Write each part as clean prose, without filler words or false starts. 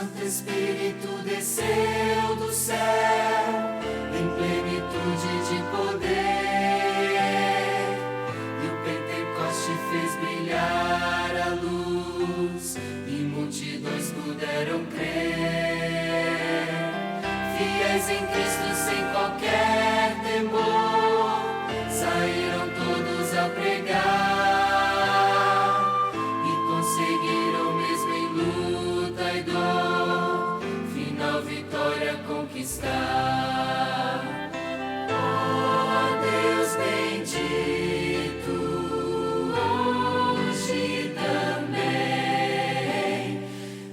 Santo Espírito desceu do céu em plenitude de poder, e o Pentecoste fez brilhar a luz e multidões puderam crer. Fiéis em Cristo sem qualquer temor, saíram todos a pregar e conseguiram mesmo em luta e dor final vitória conquistar. Oh Deus bendito, hoje também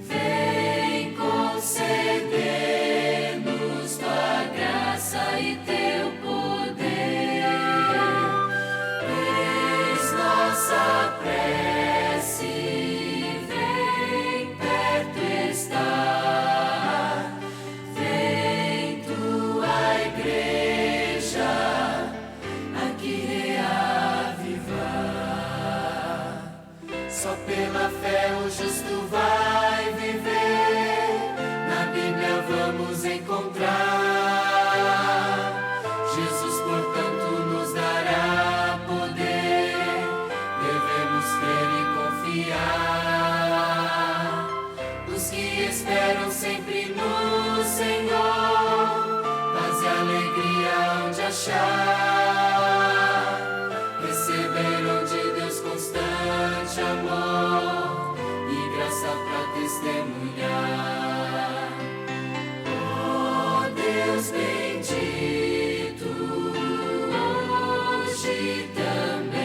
vem conceder-nos tua graça e teu poder. Eis nossa prece, vem perto estar, vem tua igreja aqui reavivar. Só pela fé o justo vai viver, na Bíblia vamos encontrar. Jesus, portanto, nos dará poder, devemos crer e confiar. Os que esperam sempre no Senhor, paz e alegria hão de achar. Receberão de Deus constante amor e graça para testemunhar. Oh Deus bendito, hoje também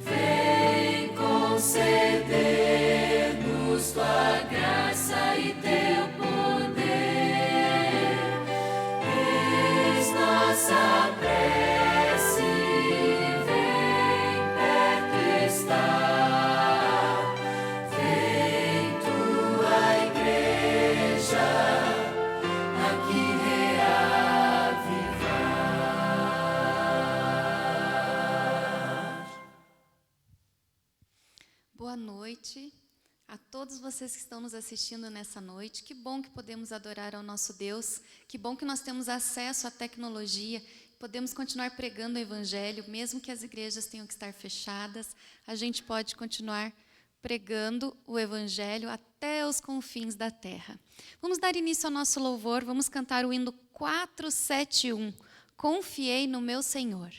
vem conceder-nos tua graça e teu poder. Eis nossa prece, vem perto estar, vem tua igreja aqui reavivar. Boa noite a todos vocês que estão nos assistindo nessa noite. Que bom que podemos adorar ao nosso Deus. Que bom que nós temos acesso à tecnologia. Podemos continuar pregando o Evangelho, mesmo que as igrejas tenham que estar fechadas. A gente pode continuar pregando o Evangelho até os confins da terra. Vamos dar início ao nosso louvor. Vamos cantar o hino 471. Confiei no meu Senhor.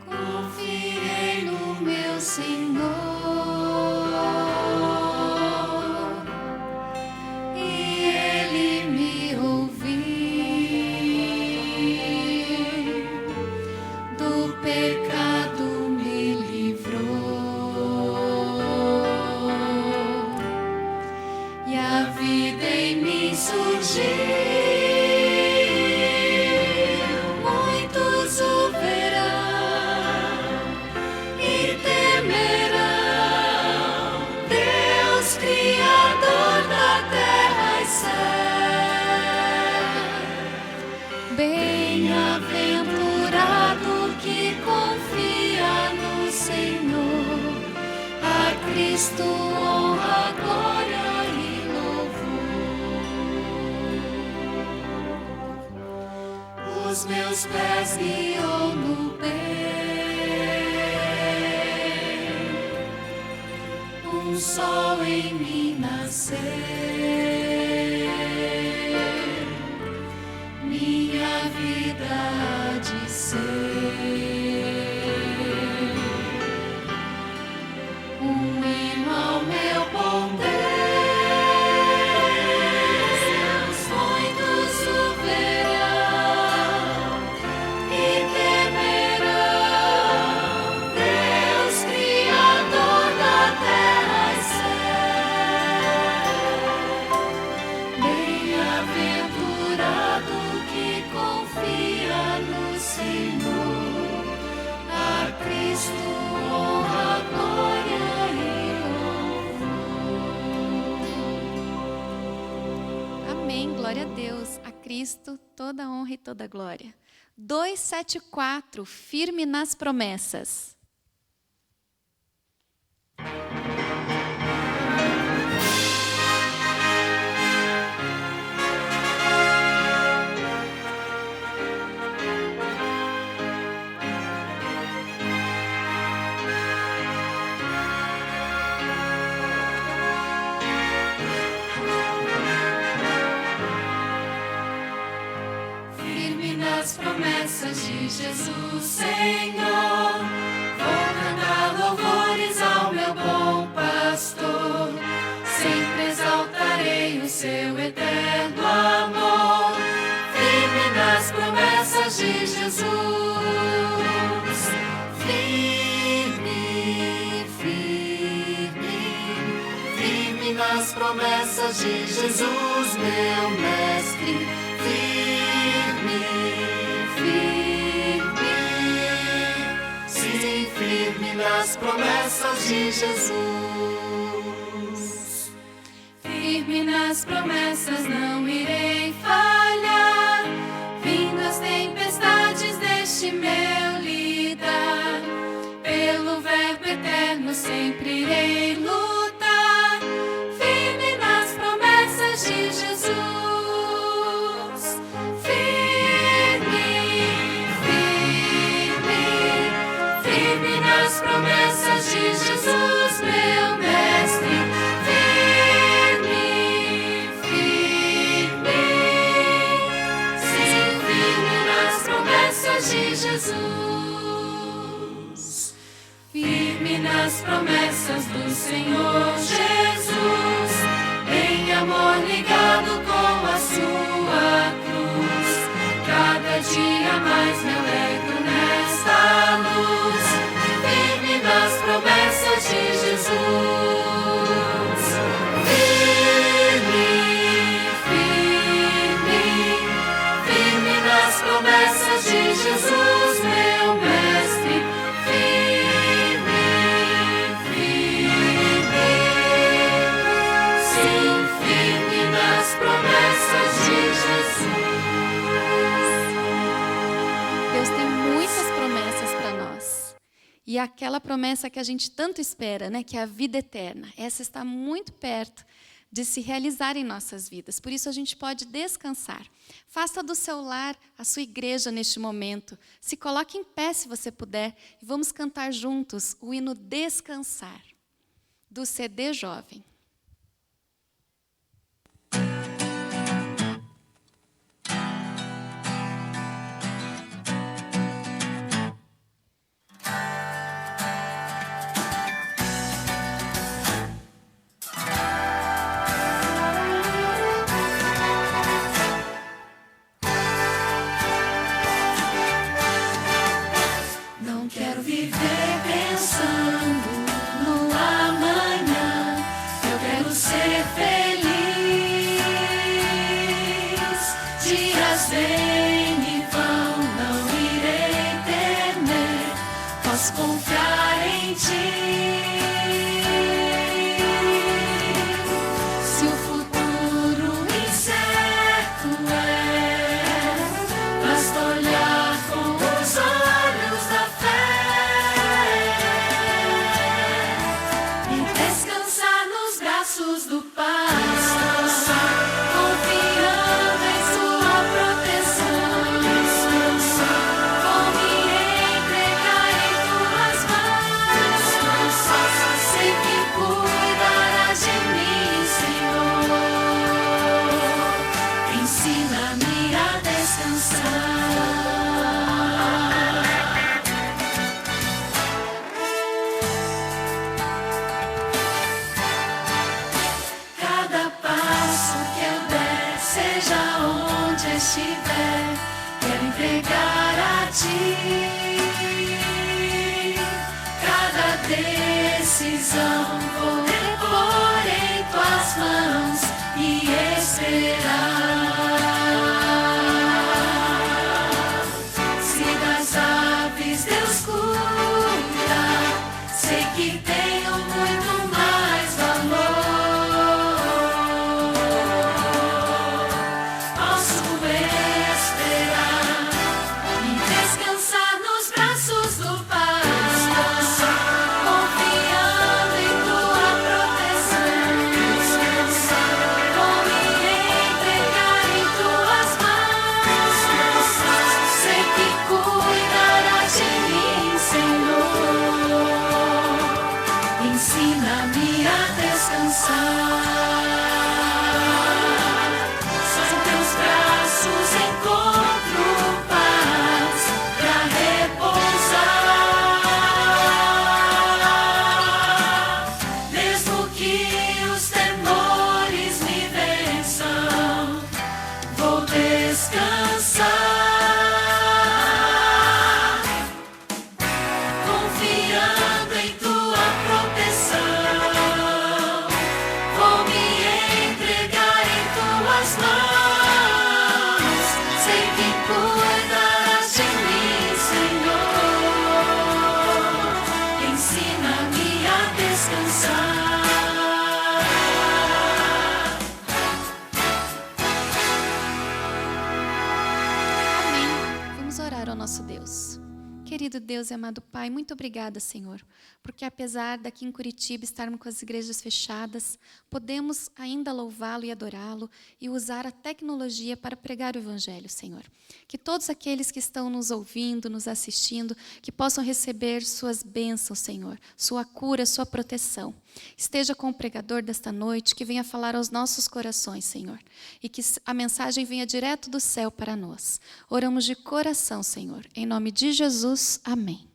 Confiei no meu Senhor, e Ele me ouviu, do pecado me livrou, e a vida em mim surgiu. Muitos o verão e temerão, Deus Criador da terra e céu. Bem-aventurado que confia no Senhor, a Cristo honra, glória e louvor. Os meus pés guiou no bem, um sol em mim nascer, minha vida há de ser um hino ao meu bom Deus. Muitos o verão e temerão, Deus Criador da Cristo toda honra e toda glória. 274, firme nas promessas. As promessas de Jesus, Senhor, vou cantar louvores ao meu bom pastor. Sempre exaltarei o seu eterno amor, firme nas promessas de Jesus. Firme, firme, firme nas promessas de Jesus, meu mestre. Firme nas promessas de Jesus. Firme nas promessas, não irei falhar. Vindo as tempestades deste meu lidar, pelo verbo eterno sempre irei lutar. Firme nas promessas de Jesus. Promessas de Jesus, meu mestre, firme, firme, sim, firme nas promessas de Jesus, firme nas promessas do Senhor Jesus, em amor ligado com a sua cruz, cada dia mais me alegro nesta luz. Nas promessas de Jesus, firme, firme, firme nas promessas de Jesus, meu mestre, firme, firme, sim, firme nas promessas de Jesus. Deus tem muitas promessas para nós. E aquela promessa que a gente tanto espera, né, que é a vida eterna, essa está muito perto de se realizar em nossas vidas. Por isso a gente pode descansar. Faça do seu lar a sua igreja neste momento. Se coloque em pé se você puder e vamos cantar juntos o hino Descansar, do CD Jovem. Confiar em ti. Se o futuro incerto basta olhar com os olhos da fé e descansar nos braços do Pai, confiando em sua proteção. Estiver, quero entregar a ti cada decisão, vou pôr em tuas mãos e esperar. Se das aves Deus cuida, sei que tenho muito mais valor. Posso ver nosso Deus. Querido Deus e amado Pai, muito obrigada, Senhor, porque apesar daqui em Curitiba estarmos com as igrejas fechadas, podemos ainda louvá-lo e adorá-lo e usar a tecnologia para pregar o Evangelho, Senhor. Que todos aqueles que estão nos ouvindo, nos assistindo, que possam receber suas bênçãos, Senhor, sua cura, sua proteção. Esteja com o pregador desta noite, que venha falar aos nossos corações, Senhor, e que a mensagem venha direto do céu para nós. Oramos de coração, Senhor, em nome de Jesus, amém.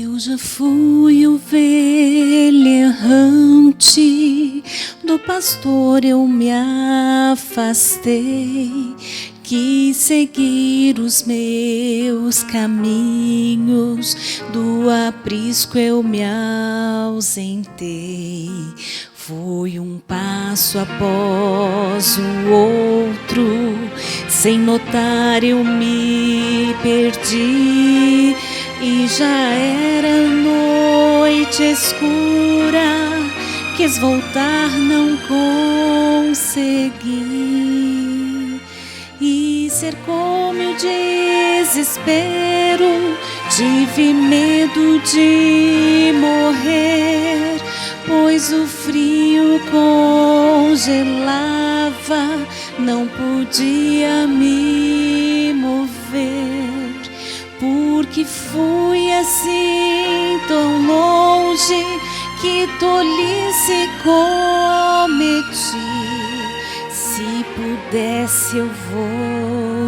Eu já fui ovelha errante, do pastor eu me afastei, quis seguir os meus caminhos, do aprisco eu me ausentei. Foi um passo após o outro, sem notar eu me perdi. E já era noite escura, quis voltar, não consegui. E cercou-me o desespero, tive medo de morrer, pois o frio congelava, não podia me mover. Porque fui assim tão longe, que tolice cometi. Se pudesse eu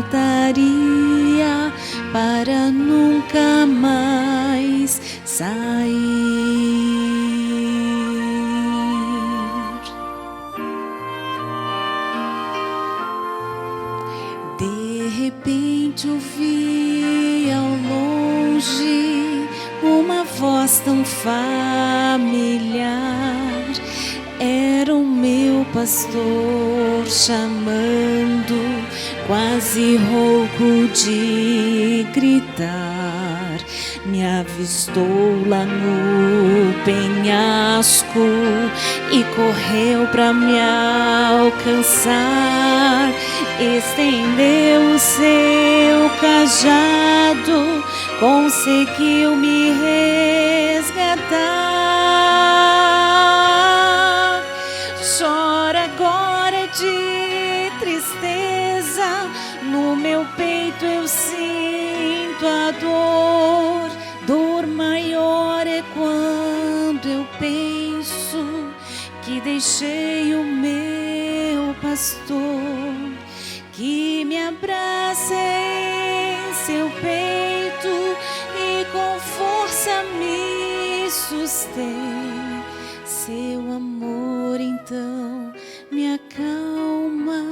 voltaria para nunca mais sair. De repente ouvi ao longe uma voz tão familiar. Era o meu pastor chamando, quase rouco de gritar. Me avistou lá no penhasco e correu pra me alcançar. Estendeu o seu cajado, conseguiu me resgatar. Chora agora de tristeza, no meu peito eu sinto a dor. Dor maior é quando eu penso que deixei o meu pastor, que me abraça em seu peito e com força me sustém. Seu amor então me acalma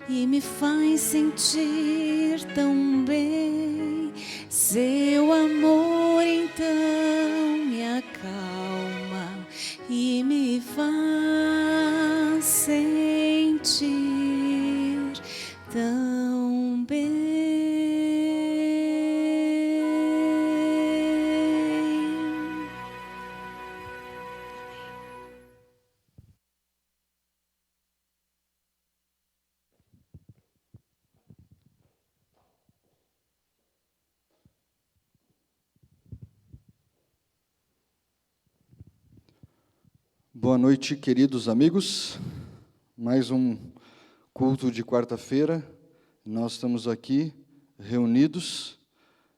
e me faz sentir tão bem. Seu amor então me acalma e me faz sentir tão bem. Boa noite, queridos amigos. Mais um culto de quarta-feira. Nós estamos aqui reunidos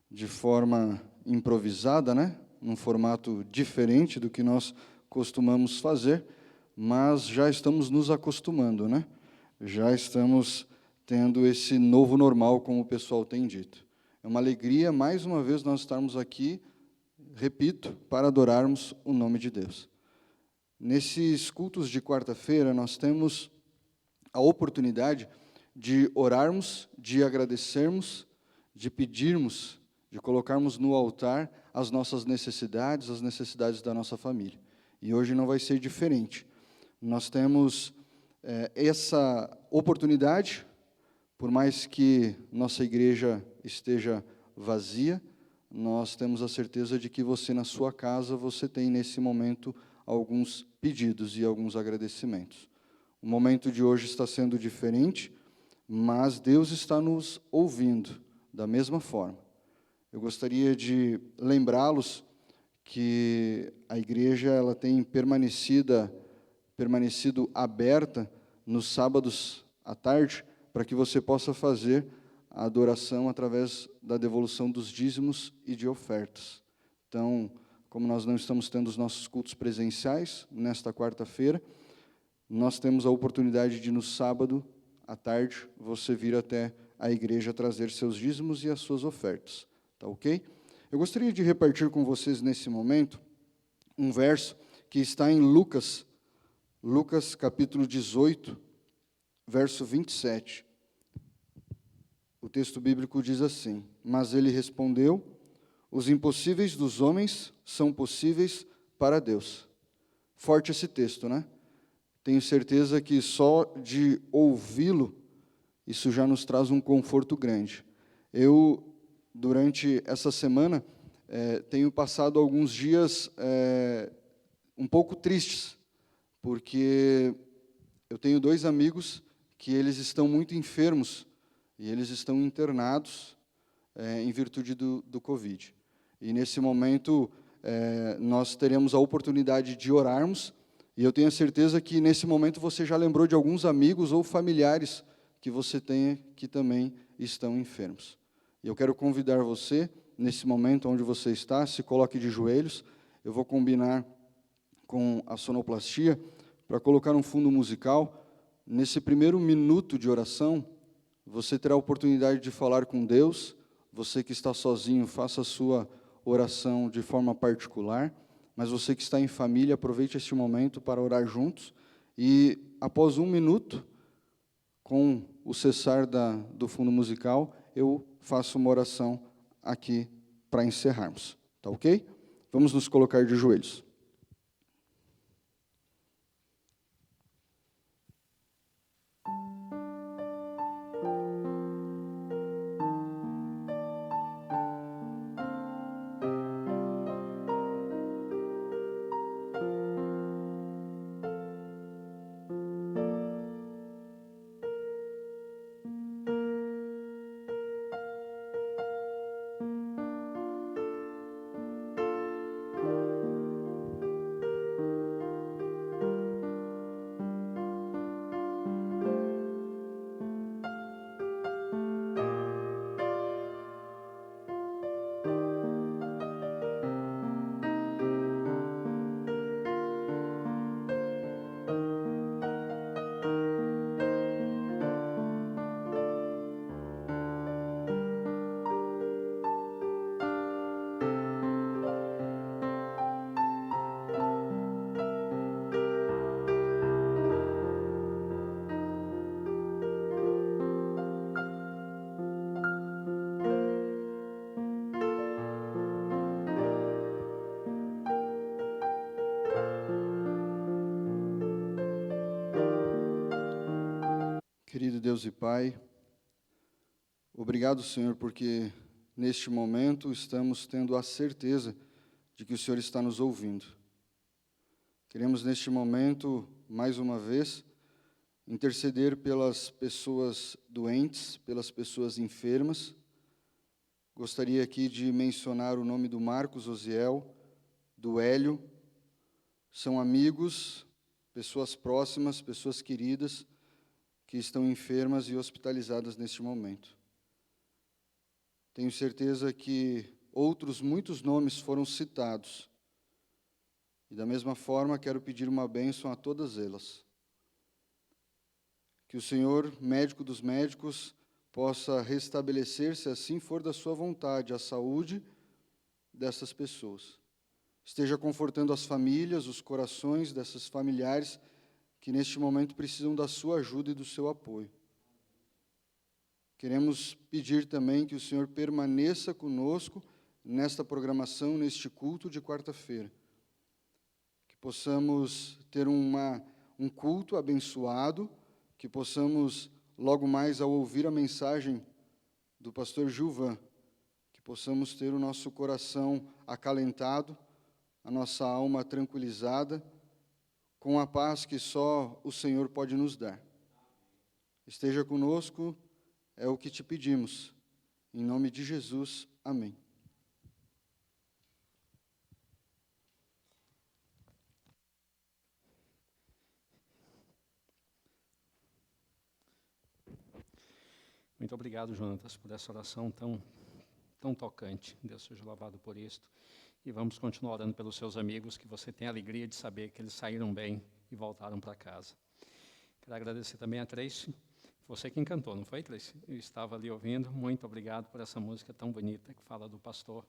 de forma improvisada, né? Num formato diferente do que nós costumamos fazer, mas já estamos nos acostumando, né? Já estamos tendo esse novo normal, como o pessoal tem dito. É uma alegria, mais uma vez, nós estarmos aqui, repito, para adorarmos o nome de Deus. Nesses cultos de quarta-feira, nós temos a oportunidade de orarmos, de agradecermos, de pedirmos, de colocarmos no altar as nossas necessidades, as necessidades da nossa família. E hoje não vai ser diferente. Nós temos essa oportunidade, por mais que nossa igreja esteja vazia, nós temos a certeza de que você, na sua casa, você tem nesse momento alguns pedidos e alguns agradecimentos. O momento de hoje está sendo diferente, mas Deus está nos ouvindo da mesma forma. Eu gostaria de lembrá-los que a igreja ela tem permanecido aberta nos sábados à tarde, para que você possa fazer a adoração através da devolução dos dízimos e de ofertas. Então, como nós não estamos tendo os nossos cultos presenciais nesta quarta-feira, nós temos a oportunidade de, no sábado à tarde, você vir até a igreja trazer seus dízimos e as suas ofertas. Tá ok? Eu gostaria de repartir com vocês nesse momento um verso que está em Lucas capítulo 18, verso 27. O texto bíblico diz assim: mas ele respondeu: os impossíveis dos homens são possíveis para Deus. Forte esse texto, né? Tenho certeza que só de ouvi-lo, isso já nos traz um conforto grande. Eu, durante essa semana, tenho passado alguns dias um pouco tristes, porque eu tenho 2 amigos que eles estão muito enfermos, e eles estão internados em virtude do Covid. E nesse momento, nós teremos a oportunidade de orarmos, e eu tenho a certeza que nesse momento você já lembrou de alguns amigos ou familiares que você tenha que também estão enfermos. E eu quero convidar você, nesse momento onde você está, se coloque de joelhos. Eu vou combinar com a sonoplastia para colocar um fundo musical. Nesse primeiro minuto de oração, você terá a oportunidade de falar com Deus. Você que está sozinho, faça a sua oração de forma particular, mas você que está em família, aproveite este momento para orar juntos, e após 1 minuto, com o cessar do fundo musical, eu faço uma oração aqui para encerrarmos. Tá ok? Vamos nos colocar de joelhos. Querido Deus e Pai, obrigado, Senhor, porque neste momento estamos tendo a certeza de que o Senhor está nos ouvindo. Queremos neste momento, mais uma vez, interceder pelas pessoas doentes, pelas pessoas enfermas. Gostaria aqui de mencionar o nome do Marcos Osiel, do Hélio. São amigos, pessoas próximas, pessoas queridas, que estão enfermas e hospitalizadas neste momento. Tenho certeza que muitos nomes foram citados. E da mesma forma, quero pedir uma bênção a todas elas. Que o Senhor, médico dos médicos, possa restabelecer, se assim for da sua vontade, a saúde dessas pessoas. Esteja confortando as famílias, os corações dessas familiares que neste momento precisam da sua ajuda e do seu apoio. Queremos pedir também que o Senhor permaneça conosco nesta programação, neste culto de quarta-feira. Que possamos ter um culto abençoado, que possamos, logo mais ao ouvir a mensagem do pastor Gilvan, que possamos ter o nosso coração acalentado, a nossa alma tranquilizada, com a paz que só o Senhor pode nos dar. Esteja conosco, é o que te pedimos. Em nome de Jesus, amém. Muito obrigado, Jonatas, por essa oração tão tocante. Deus seja louvado por isto. E vamos continuar orando pelos seus amigos, que você tenha a alegria de saber que eles saíram bem e voltaram para casa. Quero agradecer também a Tracy, você quem cantou, não foi, Tracy? Eu estava ali ouvindo. Muito obrigado por essa música tão bonita que fala do pastor.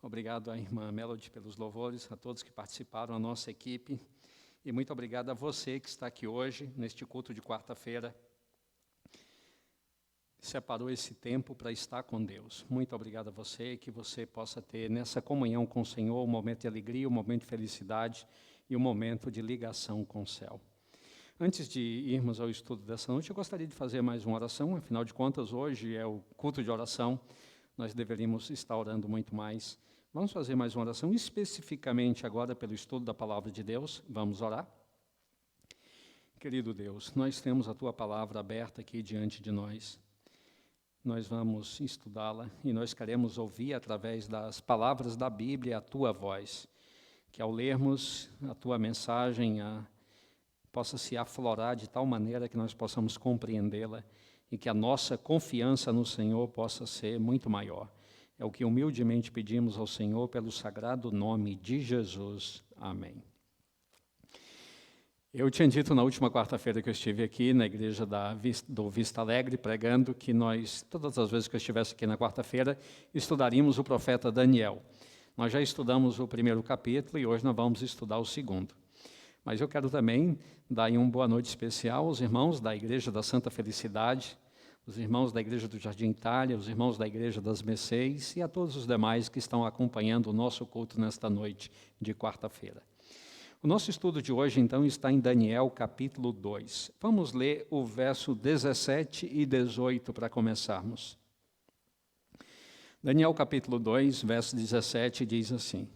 Obrigado à irmã Melody pelos louvores, a todos que participaram, a nossa equipe. E muito obrigado a você que está aqui hoje, neste culto de quarta-feira. Separou esse tempo para estar com Deus. Muito obrigado a você, que você possa ter nessa comunhão com o Senhor um momento de alegria, um momento de felicidade e um momento de ligação com o céu. Antes de irmos ao estudo dessa noite, eu gostaria de fazer mais uma oração. Afinal de contas, hoje é o culto de oração. Nós deveríamos estar orando muito mais. Vamos fazer mais uma oração, especificamente agora pelo estudo da Palavra de Deus. Vamos orar? Querido Deus, nós temos a Tua Palavra aberta aqui diante de nós. Nós vamos estudá-la e nós queremos ouvir através das palavras da Bíblia a Tua voz. Que ao lermos a Tua mensagem possa se aflorar de tal maneira que nós possamos compreendê-la e que a nossa confiança no Senhor possa ser muito maior. É o que humildemente pedimos ao Senhor pelo sagrado nome de Jesus. Amém. Eu tinha dito na última quarta-feira que eu estive aqui na igreja do Vista Alegre, pregando que nós, todas as vezes que eu estivesse aqui na quarta-feira, estudaríamos o profeta Daniel. Nós já estudamos o primeiro capítulo e hoje nós vamos estudar o segundo. Mas eu quero também dar uma boa noite especial aos irmãos da Igreja da Santa Felicidade, os irmãos da Igreja do Jardim Itália, os irmãos da Igreja das Mercês e a todos os demais que estão acompanhando o nosso culto nesta noite de quarta-feira. O nosso estudo de hoje, então, está em Daniel, capítulo 2. Vamos ler o verso 17 e 18 para começarmos. Daniel, capítulo 2, verso 17, diz assim: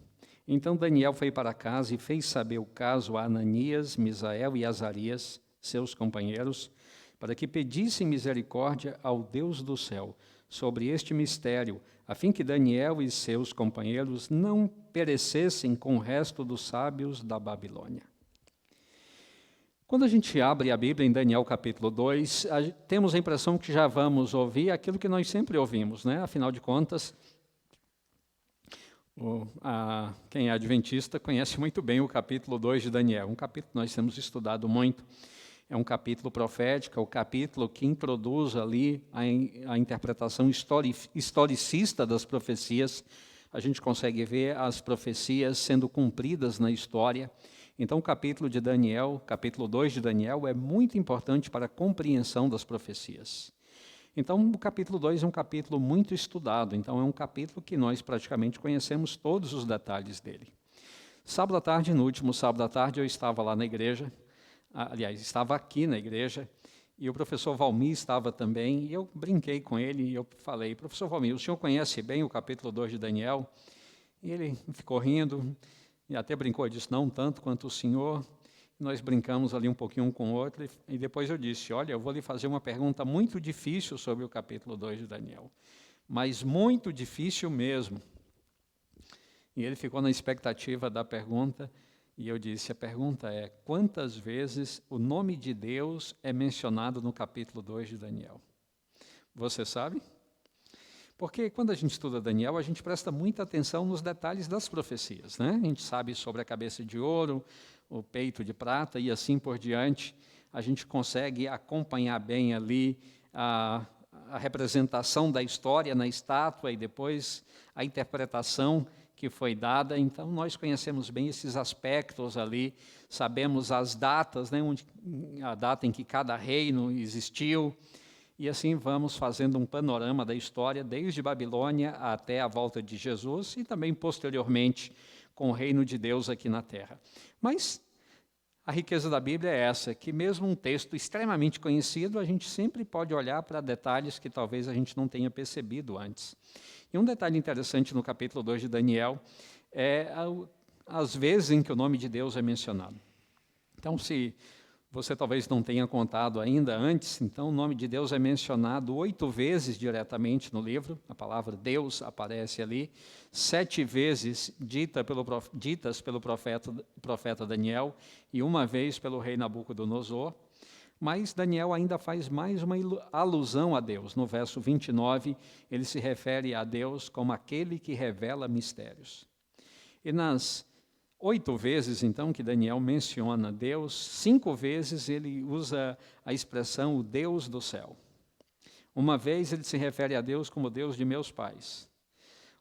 Então Daniel foi para casa e fez saber o caso a Ananias, Misael e Azarias, seus companheiros, para que pedissem misericórdia ao Deus do céu sobre este mistério, a fim que Daniel e seus companheiros não perecessem com o resto dos sábios da Babilônia. Quando a gente abre a Bíblia em Daniel capítulo 2, temos a impressão que já vamos ouvir aquilo que nós sempre ouvimos, né? Afinal de contas, quem é adventista conhece muito bem o capítulo 2 de Daniel, um capítulo que nós temos estudado muito. É um capítulo profético, é o capítulo que introduz ali a interpretação historicista das profecias. A gente consegue ver as profecias sendo cumpridas na história. Então, o capítulo de Daniel, capítulo 2 de Daniel, é muito importante para a compreensão das profecias. Então, o capítulo 2 é um capítulo muito estudado. Então, é um capítulo que nós praticamente conhecemos todos os detalhes dele. Sábado à tarde, no último sábado à tarde, eu estava lá na igreja. Aliás, estava aqui na igreja, e o professor Valmir estava também, e eu brinquei com ele, e eu falei: professor Valmir, o senhor conhece bem o capítulo 2 de Daniel? E ele ficou rindo, e até brincou, disse: não tanto quanto o senhor. Nós brincamos ali um pouquinho um com o outro, e depois eu disse: olha, eu vou lhe fazer uma pergunta muito difícil sobre o capítulo 2 de Daniel, mas muito difícil mesmo. E ele ficou na expectativa da pergunta. E eu disse, a pergunta é: quantas vezes o nome de Deus é mencionado no capítulo 2 de Daniel? Você sabe? Porque quando a gente estuda Daniel, a gente presta muita atenção nos detalhes das profecias, né? A gente sabe sobre a cabeça de ouro, o peito de prata e assim por diante. A gente consegue acompanhar bem ali a representação da história na estátua e depois a interpretação que foi dada. Então, nós conhecemos bem esses aspectos ali, sabemos as datas, né, a data em que cada reino existiu, e assim vamos fazendo um panorama da história, desde Babilônia até a volta de Jesus, e também posteriormente com o reino de Deus aqui na Terra. Mas a riqueza da Bíblia é essa, que mesmo um texto extremamente conhecido, a gente sempre pode olhar para detalhes que talvez a gente não tenha percebido antes. E um detalhe interessante no capítulo 2 de Daniel é as vezes em que o nome de Deus é mencionado. Então, se você talvez não tenha contado ainda antes, então o nome de Deus é mencionado 8 vezes diretamente no livro, a palavra Deus aparece ali, 7 vezes ditas pelo profeta Daniel e 1 vez pelo rei Nabucodonosor, mas Daniel ainda faz mais uma alusão a Deus. No verso 29, ele se refere a Deus como aquele que revela mistérios. E nas 8 vezes, então, que Daniel menciona Deus, 5 vezes ele usa a expressão o Deus do céu. 1 vez ele se refere a Deus como Deus de meus pais.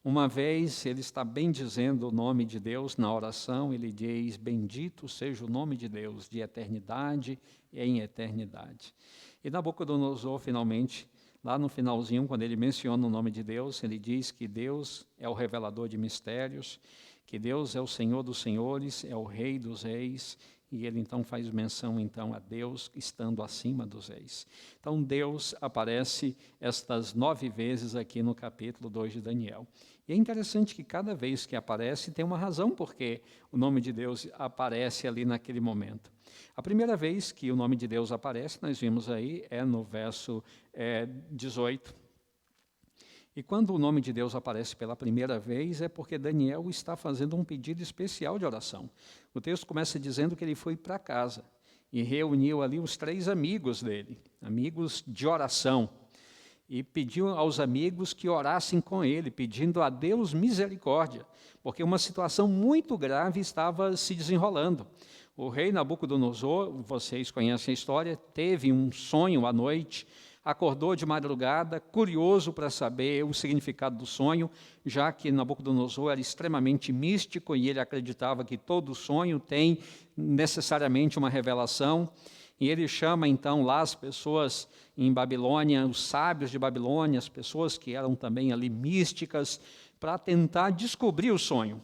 1 vez ele está bendizendo o nome de Deus na oração, ele diz, bendito seja o nome de Deus, de eternidade em eternidade. E Nabucodonosor, finalmente, lá no finalzinho, quando ele menciona o nome de Deus, ele diz que Deus é o revelador de mistérios, que Deus é o Senhor dos senhores, é o Rei dos reis, e ele então faz menção então a Deus estando acima dos reis. Então Deus aparece estas 9 vezes aqui no capítulo 2 de Daniel. E é interessante que cada vez que aparece tem uma razão porque o nome de Deus aparece ali naquele momento. A primeira vez que o nome de Deus aparece, nós vimos aí, é no verso 18. E quando o nome de Deus aparece pela primeira vez, é porque Daniel está fazendo um pedido especial de oração. O texto começa dizendo que ele foi para casa e reuniu ali os 3 amigos dele, amigos de oração, e pediu aos amigos que orassem com ele, pedindo a Deus misericórdia, porque uma situação muito grave estava se desenrolando. O rei Nabucodonosor, vocês conhecem a história, teve um sonho à noite, acordou de madrugada, curioso para saber o significado do sonho, já que Nabucodonosor era extremamente místico e ele acreditava que todo sonho tem necessariamente uma revelação. E ele chama então lá as pessoas em Babilônia, os sábios de Babilônia, as pessoas que eram também ali místicas, para tentar descobrir o sonho.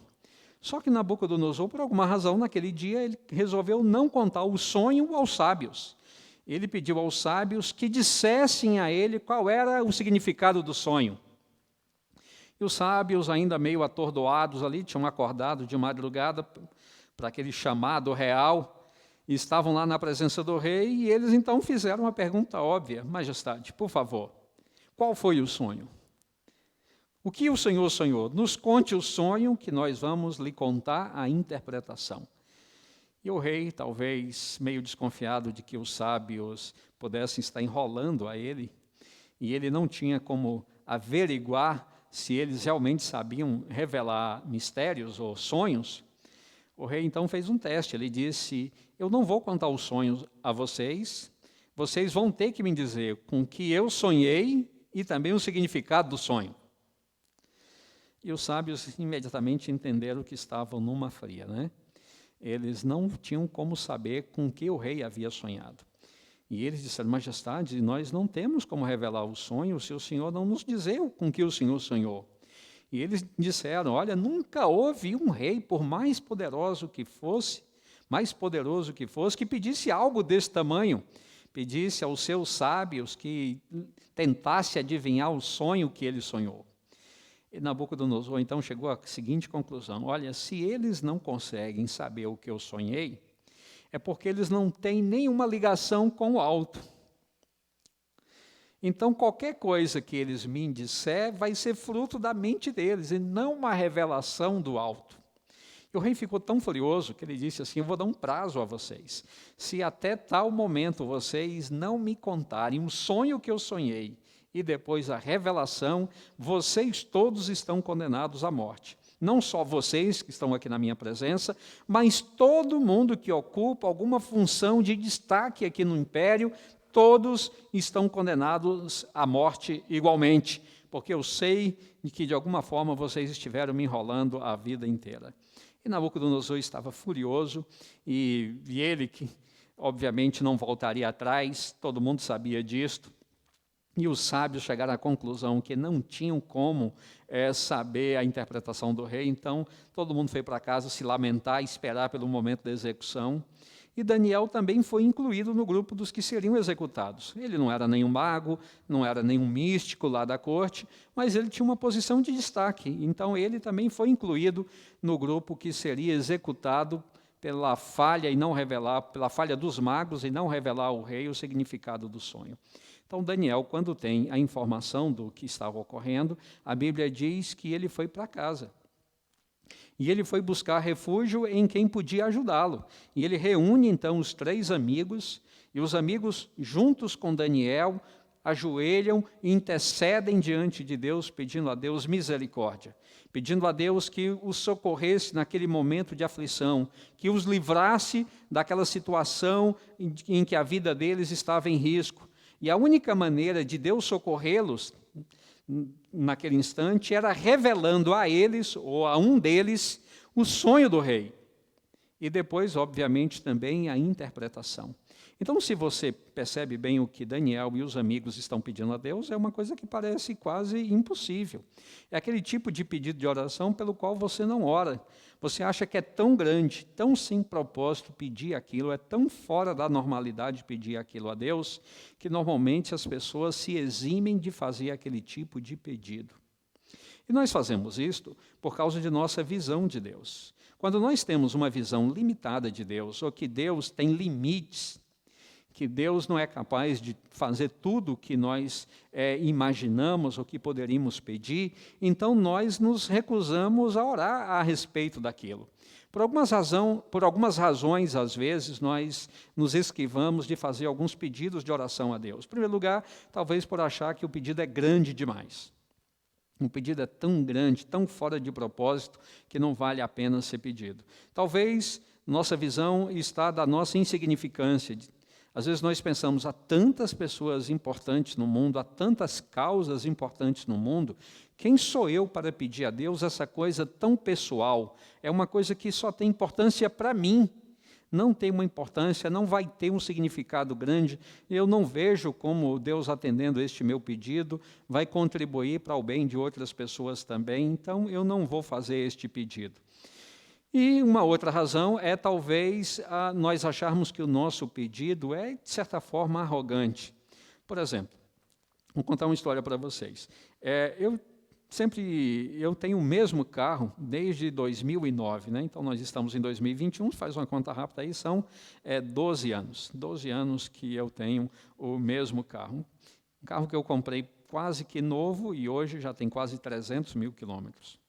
Só que Nabucodonosor, por alguma razão, naquele dia, ele resolveu não contar o sonho aos sábios. Ele pediu aos sábios que dissessem a ele qual era o significado do sonho. E os sábios, ainda meio atordoados ali, tinham acordado de madrugada para aquele chamado real, e estavam lá na presença do rei, e eles então fizeram uma pergunta óbvia: Majestade, por favor, qual foi o sonho? O que o Senhor sonhou? Nos conte o sonho que nós vamos lhe contar a interpretação. E o rei, talvez meio desconfiado de que os sábios pudessem estar enrolando a ele, e ele não tinha como averiguar se eles realmente sabiam revelar mistérios ou sonhos, o rei então fez um teste. Ele disse: eu não vou contar os sonhos a vocês, vocês vão ter que me dizer com que eu sonhei e também o significado do sonho. E os sábios imediatamente entenderam que estavam numa fria, né? Eles não tinham como saber com que o rei havia sonhado. E eles disseram: Majestade, nós não temos como revelar o sonho se o Senhor não nos dizer com que o Senhor sonhou. E eles disseram: olha, nunca houve um rei, por mais poderoso que fosse, que pedisse algo desse tamanho, pedisse aos seus sábios que tentasse adivinhar o sonho que ele sonhou. E Nabucodonosor então chegou à seguinte conclusão: olha, se eles não conseguem saber o que eu sonhei, é porque eles não têm nenhuma ligação com o alto. Então, qualquer coisa que eles me disser vai ser fruto da mente deles, e não uma revelação do alto. E o rei ficou tão furioso que ele disse assim: eu vou dar um prazo a vocês. Se até tal momento vocês não me contarem um sonho que eu sonhei, e depois a revelação, vocês todos estão condenados à morte. Não só vocês que estão aqui na minha presença, mas todo mundo que ocupa alguma função de destaque aqui no império, todos estão condenados à morte igualmente, porque eu sei que de alguma forma vocês estiveram me enrolando a vida inteira. E Nabucodonosor estava furioso, e ele, que obviamente não voltaria atrás, todo mundo sabia disto, e os sábios chegaram à conclusão que não tinham como saber a interpretação do rei, então todo mundo foi para casa se lamentar, esperar pelo momento da execução. E Daniel também foi incluído no grupo dos que seriam executados. Ele não era nenhum mago, não era nenhum místico lá da corte, mas ele tinha uma posição de destaque. Então ele também foi incluído no grupo que seria executado pela falha pela falha dos magos e não revelar ao rei o significado do sonho. Então Daniel, quando tem a informação do que estava ocorrendo, a Bíblia diz que ele foi para casa. E ele foi buscar refúgio em quem podia ajudá-lo. E ele reúne, então, os 3 amigos, e os amigos, juntos com Daniel, ajoelham e intercedem diante de Deus, pedindo a Deus misericórdia, pedindo a Deus que os socorresse naquele momento de aflição, que os livrasse daquela situação em que a vida deles estava em risco. E a única maneira de Deus socorrê-los naquele instante era revelando a eles, ou a um deles, o sonho do rei. E depois, obviamente, também a interpretação. Então, se você percebe bem o que Daniel e os amigos estão pedindo a Deus, é uma coisa que parece quase impossível. É aquele tipo de pedido de oração pelo qual você não ora. Você acha que é tão grande, tão sem propósito pedir aquilo, é tão fora da normalidade pedir aquilo a Deus, que normalmente as pessoas se eximem de fazer aquele tipo de pedido. E nós fazemos isto por causa de nossa visão de Deus. Quando nós temos uma visão limitada de Deus, ou que Deus tem limites, que Deus não é capaz de fazer tudo o que nós imaginamos ou que poderíamos pedir, então nós nos recusamos a orar a respeito daquilo. Por algumas razões, às vezes, nós nos esquivamos de fazer alguns pedidos de oração a Deus. Em primeiro lugar, talvez por achar que o pedido é grande demais. Um pedido é tão grande, tão fora de propósito, que não vale a pena ser pedido. Talvez nossa visão está da nossa insignificância. Às vezes nós pensamos, há tantas pessoas importantes no mundo, há tantas causas importantes no mundo, quem sou eu para pedir a Deus essa coisa tão pessoal? É uma coisa que só tem importância para mim, não tem uma importância, não vai ter um significado grande, eu não vejo como Deus atendendo este meu pedido vai contribuir para o bem de outras pessoas também, então eu não vou fazer este pedido. E uma outra razão é talvez nós acharmos que o nosso pedido é, de certa forma, arrogante. Por exemplo, vou contar uma história para vocês. Eu tenho o mesmo carro desde 2009, né? Então nós estamos em 2021, faz uma conta rápida aí, são 12 anos. 12 anos que eu tenho o mesmo carro. Um carro que eu comprei quase que novo e hoje já tem quase 300 mil quilômetros.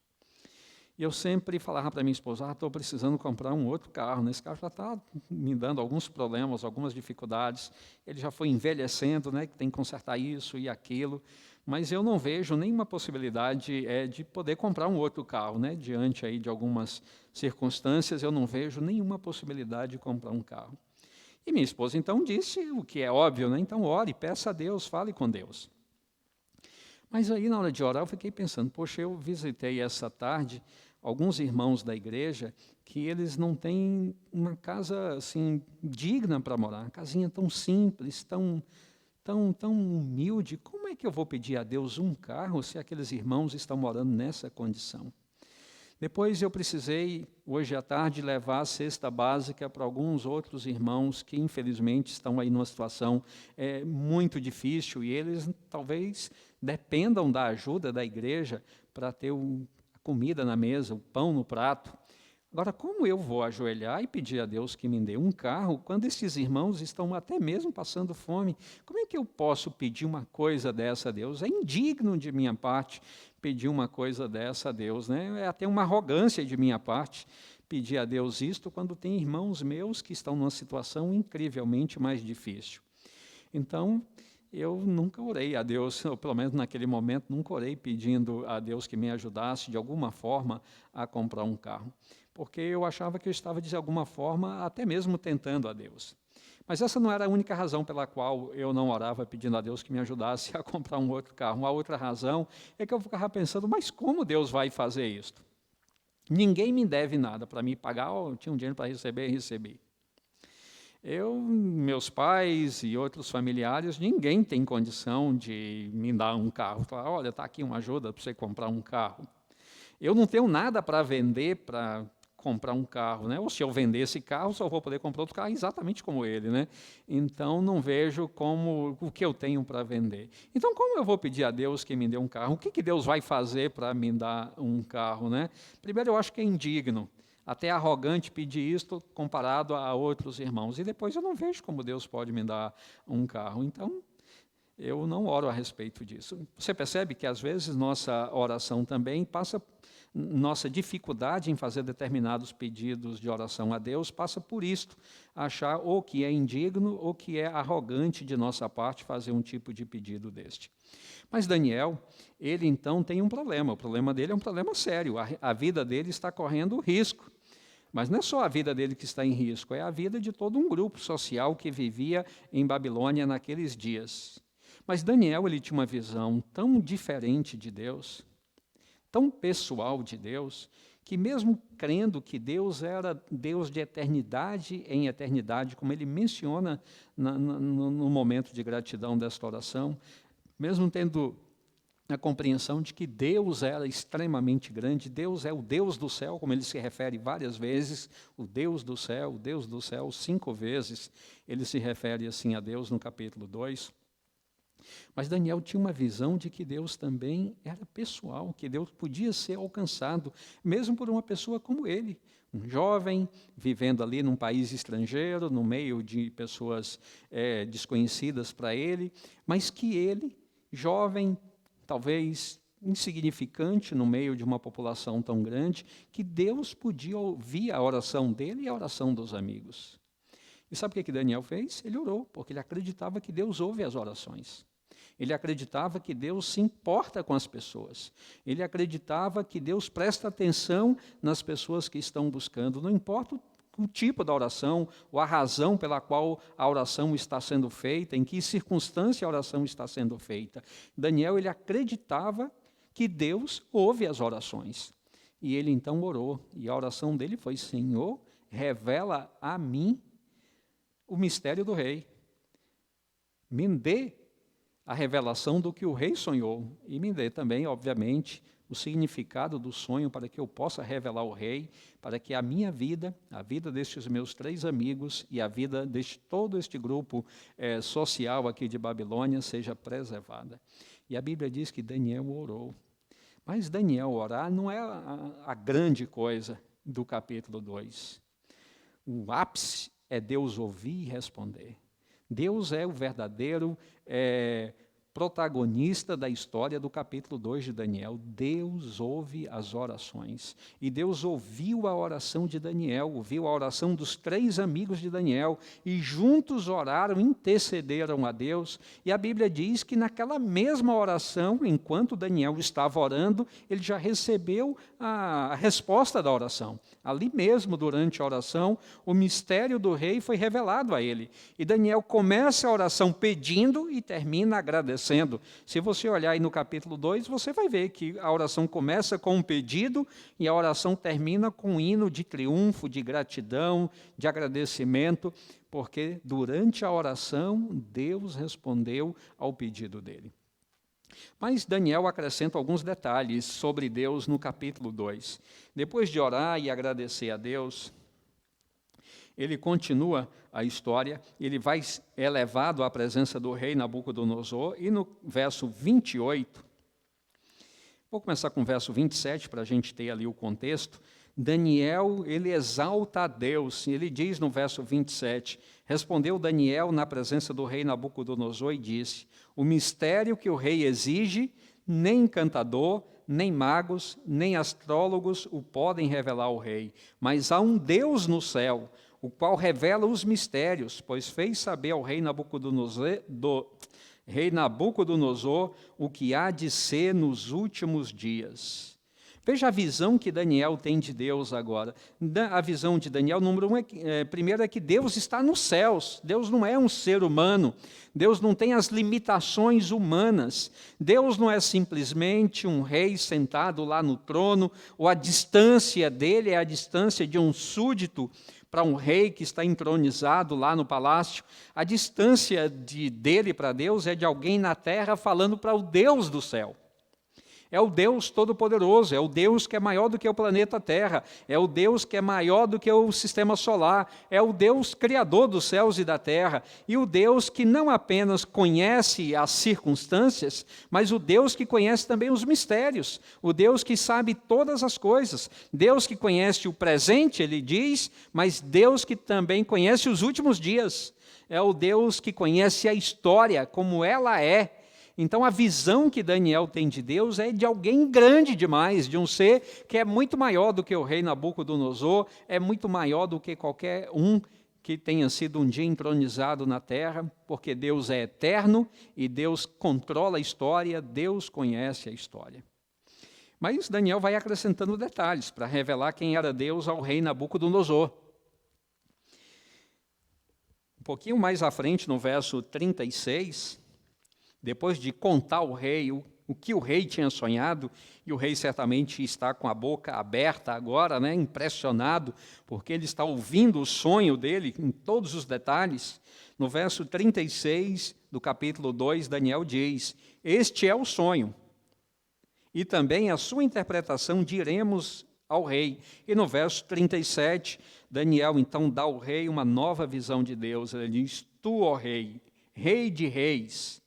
E eu sempre falava para minha esposa, estou precisando comprar um outro carro, esse carro já está me dando alguns problemas, algumas dificuldades, ele já foi envelhecendo, né, que tem que consertar isso e aquilo, mas eu não vejo nenhuma possibilidade de poder comprar um outro carro, né, diante aí de algumas circunstâncias, eu não vejo nenhuma possibilidade de comprar um carro. E minha esposa então disse o que é óbvio, né, então ore, peça a Deus, fale com Deus. Mas aí, na hora de orar, eu fiquei pensando, poxa, eu visitei essa tarde alguns irmãos da igreja que eles não têm uma casa assim digna para morar, uma casinha tão simples, tão humilde. Como é que eu vou pedir a Deus um carro se aqueles irmãos estão morando nessa condição? Depois eu precisei, hoje à tarde, levar a cesta básica para alguns outros irmãos que, infelizmente, estão aí numa situação muito difícil e eles talvez dependam da ajuda da igreja para ter a comida na mesa, o pão no prato. Agora, como eu vou ajoelhar e pedir a Deus que me dê um carro quando esses irmãos estão até mesmo passando fome? Como é que eu posso pedir uma coisa dessa a Deus? É indigno de minha parte pedir uma coisa dessa a Deus, né? É até uma arrogância de minha parte pedir a Deus isto quando tem irmãos meus que estão numa situação incrivelmente mais difícil. Então, eu nunca orei a Deus, ou pelo menos naquele momento, nunca orei pedindo a Deus que me ajudasse de alguma forma a comprar um carro, porque eu achava que eu estava de alguma forma até mesmo tentando a Deus. Mas essa não era a única razão pela qual eu não orava pedindo a Deus que me ajudasse a comprar um outro carro. Uma outra razão é que eu ficava pensando, mas como Deus vai fazer isso? Ninguém me deve nada para me pagar, eu tinha um dinheiro para receber e recebi. Meus pais e outros familiares, ninguém tem condição de me dar um carro. Falar, olha, está aqui uma ajuda para você comprar um carro. Eu não tenho nada para vender para comprar um carro, né? Ou se eu vender esse carro, só vou poder comprar outro carro exatamente como ele, né? Então, não vejo como o que eu tenho para vender. Então, como eu vou pedir a Deus que me dê um carro? O que Deus vai fazer para me dar um carro, né? Primeiro, eu acho que é indigno. Até arrogante pedir isto comparado a outros irmãos. E depois eu não vejo como Deus pode me dar um carro. Então, eu não oro a respeito disso. Você percebe que, às vezes, nossa oração também passa... Nossa dificuldade em fazer determinados pedidos de oração a Deus passa por isto, achar ou que é indigno ou que é arrogante de nossa parte fazer um tipo de pedido deste. Mas Daniel, ele então tem um problema. O problema dele é um problema sério. A vida dele está correndo risco. Mas não é só a vida dele que está em risco, é a vida de todo um grupo social que vivia em Babilônia naqueles dias. Mas Daniel, ele tinha uma visão tão diferente de Deus, tão pessoal de Deus, que mesmo crendo que Deus era Deus de eternidade em eternidade, como ele menciona no momento de gratidão desta oração, mesmo tendo a compreensão de que Deus era extremamente grande, Deus é o Deus do céu, como ele se refere várias vezes, o Deus do céu, 5 vezes ele se refere assim a Deus no capítulo 2. Mas Daniel tinha uma visão de que Deus também era pessoal, que Deus podia ser alcançado, mesmo por uma pessoa como ele, um jovem, vivendo ali num país estrangeiro, no meio de pessoas desconhecidas para ele, mas que ele, jovem, talvez insignificante no meio de uma população tão grande, que Deus podia ouvir a oração dele e a oração dos amigos. E sabe o que Daniel fez? Ele orou, porque ele acreditava que Deus ouve as orações. Ele acreditava que Deus se importa com as pessoas. Ele acreditava que Deus presta atenção nas pessoas que estão buscando. Não importa o tipo da oração, ou a razão pela qual a oração está sendo feita, em que circunstância a oração está sendo feita. Daniel, ele acreditava que Deus ouve as orações. E ele então orou. E a oração dele foi, Senhor, revela a mim o mistério do rei. Me dê a revelação do que o rei sonhou, e me dê também, obviamente, o significado do sonho para que eu possa revelar ao rei, para que a minha vida, a vida destes meus 3 amigos e a vida de todo este grupo social aqui de Babilônia seja preservada. E a Bíblia diz que Daniel orou. Mas Daniel orar não é a grande coisa do capítulo 2. O ápice é Deus ouvir e responder. Deus é o verdadeiro protagonista da história do capítulo 2 de Daniel. Deus ouve as orações. E Deus ouviu a oração de Daniel, ouviu a oração dos 3 amigos de Daniel, e juntos oraram, intercederam a Deus. E a Bíblia diz que naquela mesma oração, enquanto Daniel estava orando, ele já recebeu a resposta da oração. Ali mesmo, durante a oração, o mistério do rei foi revelado a ele. E Daniel começa a oração pedindo e termina agradecendo. Se você olhar aí no capítulo 2, você vai ver que a oração começa com um pedido e a oração termina com um hino de triunfo, de gratidão, de agradecimento, porque durante a oração, Deus respondeu ao pedido dele. Mas Daniel acrescenta alguns detalhes sobre Deus no capítulo 2. Depois de orar e agradecer a Deus, ele continua a história, ele é levado à presença do rei Nabucodonosor, e no verso 28, vou começar com o verso 27, para a gente ter ali o contexto. Daniel, ele exalta a Deus, ele diz no verso 27, respondeu Daniel na presença do rei Nabucodonosor e disse, o mistério que o rei exige, nem encantador, nem magos, nem astrólogos o podem revelar ao rei, mas há um Deus no céu, o qual revela os mistérios, pois fez saber ao rei Nabucodonosor o que há de ser nos últimos dias. Veja a visão que Daniel tem de Deus agora. A visão de Daniel, número 1, primeiro é que Deus está nos céus. Deus não é um ser humano. Deus não tem as limitações humanas. Deus não é simplesmente um rei sentado lá no trono, ou a distância dele é a distância de um súdito para um rei que está entronizado lá no palácio. A distância dele para Deus é de alguém na terra falando para o Deus do céu. É o Deus Todo-Poderoso, é o Deus que é maior do que o planeta Terra, é o Deus que é maior do que o sistema solar, é o Deus Criador dos céus e da terra, e o Deus que não apenas conhece as circunstâncias, mas o Deus que conhece também os mistérios, o Deus que sabe todas as coisas, Deus que conhece o presente, ele diz, mas Deus que também conhece os últimos dias, é o Deus que conhece a história como ela é. Então, a visão que Daniel tem de Deus é de alguém grande demais, de um ser que é muito maior do que o rei Nabucodonosor, é muito maior do que qualquer um que tenha sido um dia entronizado na terra, porque Deus é eterno e Deus controla a história, Deus conhece a história. Mas Daniel vai acrescentando detalhes para revelar quem era Deus ao rei Nabucodonosor. Um pouquinho mais à frente, no verso 36... Depois de contar ao rei o que o rei tinha sonhado, e o rei certamente está com a boca aberta agora, né, impressionado, porque ele está ouvindo o sonho dele em todos os detalhes. No verso 36 do capítulo 2, Daniel diz: este é o sonho, e também a sua interpretação diremos ao rei. E no verso 37, Daniel então dá ao rei uma nova visão de Deus. Ele diz: tu, ó rei, rei de reis,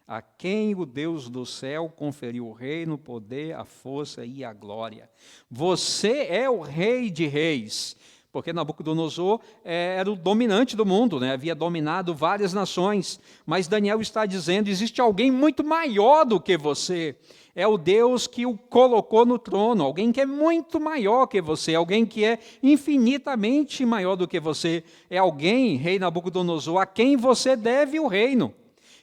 a quem o Deus do céu conferiu o reino, o poder, a força e a glória. Você é o rei de reis, porque Nabucodonosor era o dominante do mundo, né? Havia dominado várias nações, mas Daniel está dizendo, existe alguém muito maior do que você, é o Deus que o colocou no trono, alguém que é muito maior que você, alguém que é infinitamente maior do que você, é alguém, rei Nabucodonosor, a quem você deve o reino.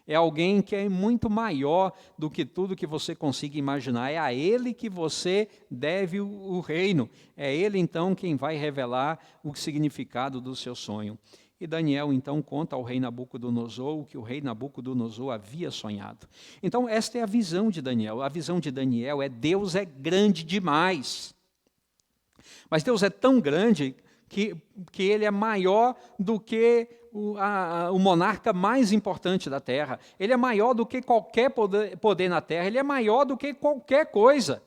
É alguém que é muito maior do que tudo que você consiga imaginar. É a ele que você deve o reino. É ele, então, quem vai revelar o significado do seu sonho. E Daniel, então, conta ao rei Nabucodonosor o que o rei Nabucodonosor havia sonhado. Então, esta é a visão de Daniel. A visão de Daniel é: Deus é grande demais. Mas Deus é tão grande que ele é maior do que o monarca mais importante da terra. Ele é maior do que qualquer poder na terra, ele é maior do que qualquer coisa.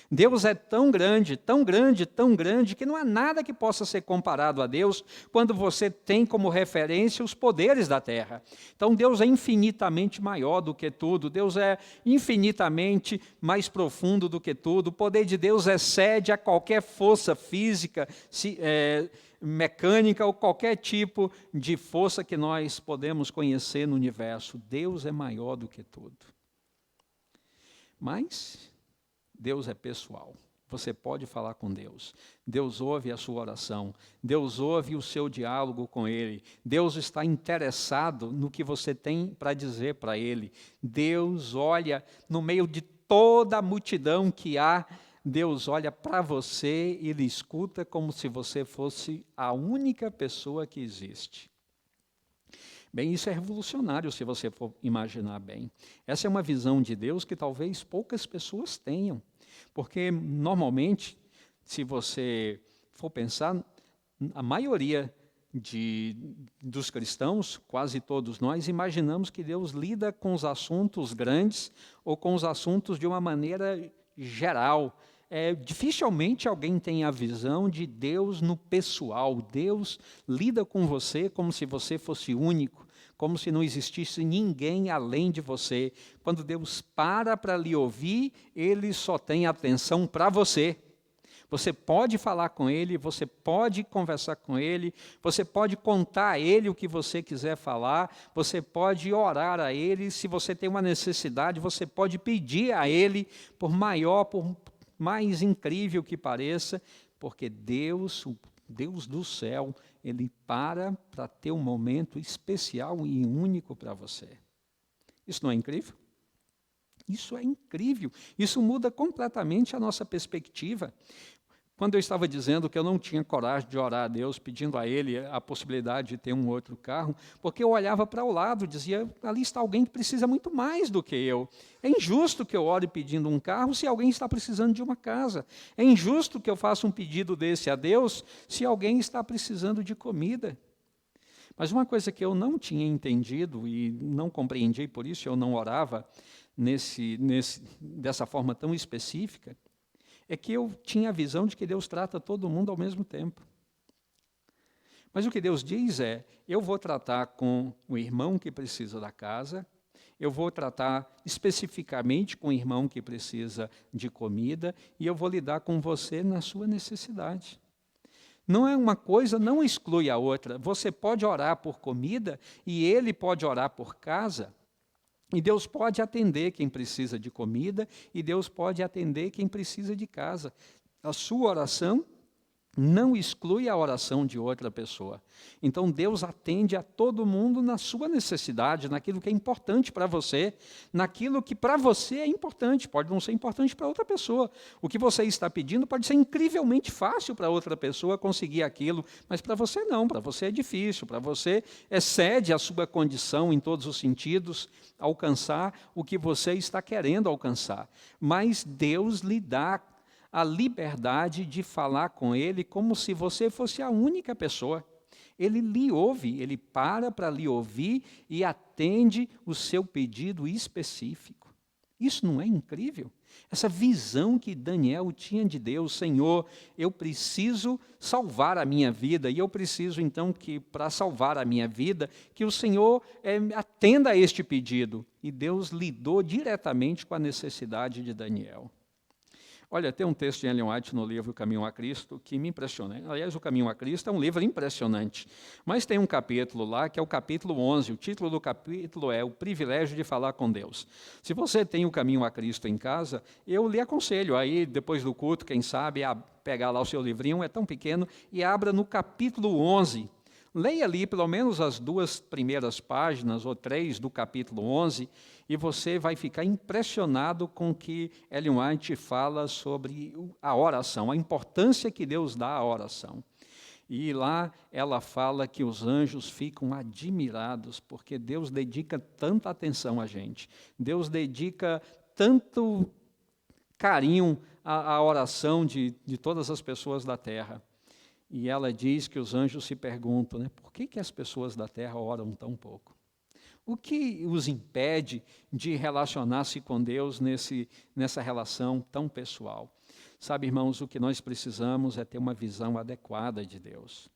Deus é tão grande, tão grande, tão grande, que não há nada que possa ser comparado a Deus quando você tem como referência os poderes da terra. Então Deus é infinitamente maior do que tudo, Deus é infinitamente mais profundo do que tudo, o poder de Deus excede a qualquer força física, mecânica ou qualquer tipo de força que nós podemos conhecer no universo. Deus é maior do que tudo. Mas Deus é pessoal. Você pode falar com Deus. Deus ouve a sua oração. Deus ouve o seu diálogo com Ele. Deus está interessado no que você tem para dizer para Ele. Deus olha no meio de toda a multidão que há. Deus olha para você e lhe escuta como se você fosse a única pessoa que existe. Bem, isso é revolucionário se você for imaginar bem. Essa é uma visão de Deus que talvez poucas pessoas tenham. Porque, normalmente, se você for pensar, a maioria dos cristãos, quase todos nós, imaginamos que Deus lida com os assuntos grandes ou com os assuntos de uma maneira geral. Dificilmente alguém tem a visão de Deus no pessoal. Deus lida com você como se você fosse único, como se não existisse ninguém além de você. Quando Deus para lhe ouvir, Ele só tem atenção para você. Você pode falar com Ele, você pode conversar com Ele, você pode contar a Ele o que você quiser falar, você pode orar a Ele, se você tem uma necessidade, você pode pedir a Ele, por mais incrível que pareça, porque Deus, o Deus do céu, Ele para ter um momento especial e único para você. Isso não é incrível? Isso é incrível. Isso muda completamente a nossa perspectiva. Quando eu estava dizendo que eu não tinha coragem de orar a Deus, pedindo a Ele a possibilidade de ter um outro carro, porque eu olhava para o lado e dizia, ali está alguém que precisa muito mais do que eu. É injusto que eu ore pedindo um carro se alguém está precisando de uma casa. É injusto que eu faça um pedido desse a Deus se alguém está precisando de comida. Mas uma coisa que eu não tinha entendido e não compreendi, por isso eu não orava dessa forma tão específica, é que eu tinha a visão de que Deus trata todo mundo ao mesmo tempo. Mas o que Deus diz é, eu vou tratar com o irmão que precisa da casa, eu vou tratar especificamente com o irmão que precisa de comida, e eu vou lidar com você na sua necessidade. Não é uma coisa, não exclui a outra. Você pode orar por comida, e ele pode orar por casa, e Deus pode atender quem precisa de comida, e Deus pode atender quem precisa de casa. A sua oração não exclui a oração de outra pessoa. Então Deus atende a todo mundo na sua necessidade, naquilo que é importante para você, naquilo que para você é importante, pode não ser importante para outra pessoa. O que você está pedindo pode ser incrivelmente fácil para outra pessoa conseguir aquilo, mas para você não, para você é difícil, para você excede a sua condição em todos os sentidos, alcançar o que você está querendo alcançar. Mas Deus lhe dá a liberdade de falar com Ele como se você fosse a única pessoa. Ele lhe ouve, Ele para lhe ouvir e atende o seu pedido específico. Isso não é incrível? Essa visão que Daniel tinha de Deus, Senhor, eu preciso salvar a minha vida, e eu preciso então que, para salvar a minha vida, que o Senhor atenda a este pedido. E Deus lidou diretamente com a necessidade de Daniel. Olha, tem um texto de Ellen White no livro O Caminho a Cristo que me impressiona. Aliás, O Caminho a Cristo é um livro impressionante. Mas tem um capítulo lá, que é o capítulo 11. O título do capítulo é O Privilégio de Falar com Deus. Se você tem O Caminho a Cristo em casa, eu lhe aconselho aí, depois do culto, quem sabe, a pegar lá o seu livrinho, é tão pequeno, e abra no capítulo 11. Leia ali pelo menos as 2 primeiras páginas, ou 3 do capítulo 11, e você vai ficar impressionado com o que Ellen White fala sobre a oração, a importância que Deus dá à oração. E lá ela fala que os anjos ficam admirados, porque Deus dedica tanta atenção a gente. Deus dedica tanto carinho à oração de todas as pessoas da terra. E ela diz que os anjos se perguntam, né, por que as pessoas da terra oram tão pouco? O que os impede de relacionar-se com Deus nessa relação tão pessoal? Sabe, irmãos, o que nós precisamos é ter uma visão adequada de Deus.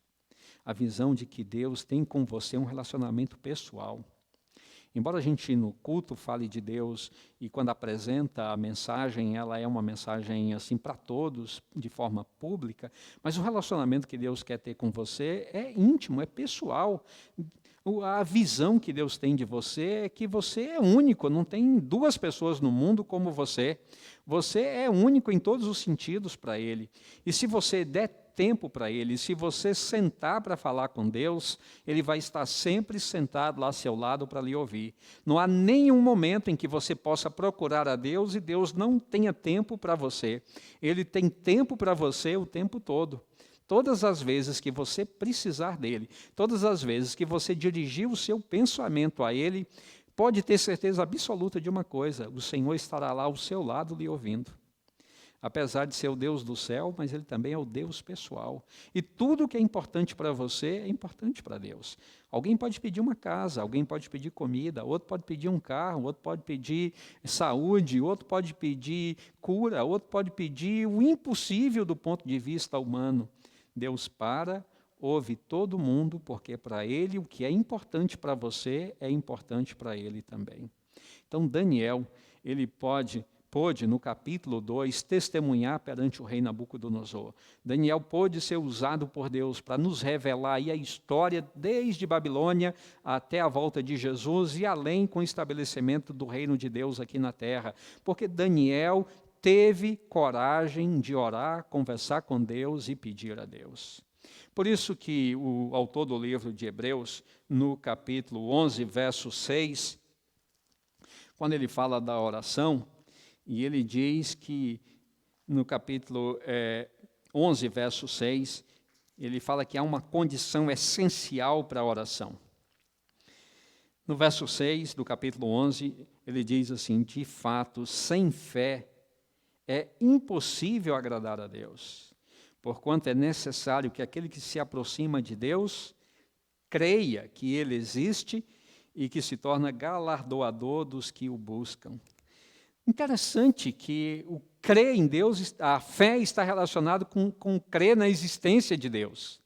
A visão de que Deus tem com você um relacionamento pessoal. Embora a gente no culto fale de Deus e quando apresenta a mensagem, ela é uma mensagem assim para todos, de forma pública, mas o relacionamento que Deus quer ter com você é íntimo, é pessoal. A visão que Deus tem de você é que você é único, não tem 2 pessoas no mundo como você. Você é único em todos os sentidos para Ele. E se você der tempo para Ele, se você sentar para falar com Deus, Ele vai estar sempre sentado lá ao seu lado para lhe ouvir. Não há nenhum momento em que você possa procurar a Deus e Deus não tenha tempo para você. Ele tem tempo para você o tempo todo. Todas as vezes que você precisar dEle, todas as vezes que você dirigir o seu pensamento a Ele, pode ter certeza absoluta de uma coisa, o Senhor estará lá ao seu lado lhe ouvindo. Apesar de ser o Deus do céu, mas Ele também é o Deus pessoal. E tudo que é importante para você é importante para Deus. Alguém pode pedir uma casa, alguém pode pedir comida, outro pode pedir um carro, outro pode pedir saúde, outro pode pedir cura, outro pode pedir o impossível do ponto de vista humano. Deus ouve todo mundo, porque para Ele o que é importante para você é importante para Ele também. Então Daniel, ele pôde, no capítulo 2, testemunhar perante o rei Nabucodonosor. Daniel pôde ser usado por Deus para nos revelar aí a história desde Babilônia até a volta de Jesus e além com o estabelecimento do reino de Deus aqui na terra. Porque Daniel teve coragem de orar, conversar com Deus e pedir a Deus. Por isso que o autor do livro de Hebreus, no capítulo 11, verso 6, quando ele fala da oração, e ele diz que no capítulo 11, verso 6, ele fala que há uma condição essencial para a oração. No verso 6 do capítulo 11, ele diz assim: de fato, sem fé é impossível agradar a Deus, porquanto é necessário que aquele que se aproxima de Deus creia que Ele existe e que se torna galardoador dos que o buscam. Interessante que o crer em Deus, a fé está relacionada com crer na existência de Deus.